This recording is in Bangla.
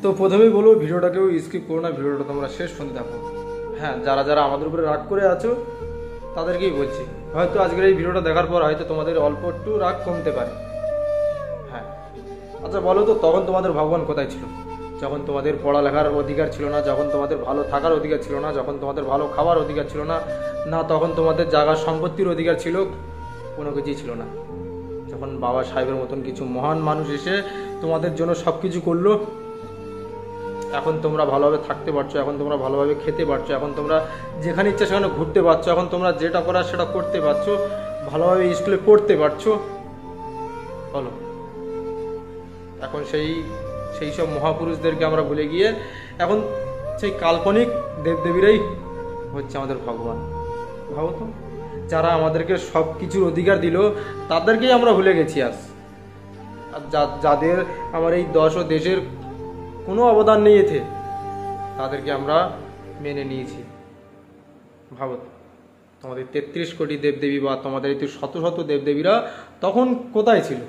তো প্রথমেই বলবো ভিডিওটাকেও স্কিপ করো না, ভিডিওটা তোমরা শেষ পর্যন্ত দেখো। হ্যাঁ, যারা যারা আমাদের উপরে রাগ করে আছো তাদেরকেই বলছি, হয়তো আজকের এই ভিডিওটা দেখার পর হয়তো তোমাদের অল্প একটু রাগ কমতে পারে। হ্যাঁ, আচ্ছা বলো তো, তখন তোমাদের ভগবান কোথায় ছিল? যখন তোমাদের পড়ালেখার অধিকার ছিল না, যখন তোমাদের ভালো থাকার অধিকার ছিল না, যখন তোমাদের ভালো খাবার অধিকার ছিল না, না তখন তোমাদের জায়গা সম্পত্তির অধিকার ছিল, কোনো কিছুই ছিল না। যখন বাবা সাহেবের মতন কিছু মহান মানুষ এসে তোমাদের জন্য সব কিছু করলো, এখন তোমরা ভালোভাবে থাকতে পারছো, এখন তোমরা ভালোভাবে খেতে পারছো, এখন তোমরা যেখানে ইচ্ছা সেখানে ঘুরতে পারছো, এখন তোমরা যেটা করার সেটা করতে পারছো, ভালোভাবে স্কুলে পড়তে পারছো। বলো, এখন সেই সব মহাপুরুষদেরকে আমরা ভুলে গিয়ে এখন সেই কাল্পনিক দেবদেবীরাই হচ্ছে আমাদের ভগবান। ভাবো তো, যারা আমাদেরকে সব কিছুর অধিকার দিল তাদেরকেই আমরা ভুলে গেছি আজ। আর যাদের আমার এই দশ ও দেশের কোনো অবদান নেই এতে, তাদেরকে আমরা মেনে নিয়েছি। ভাবো, তোমাদের 33 কোটি দেবদেবী বা তোমাদের এই শত শত দেবদেবীরা তখন কোথায় ছিল?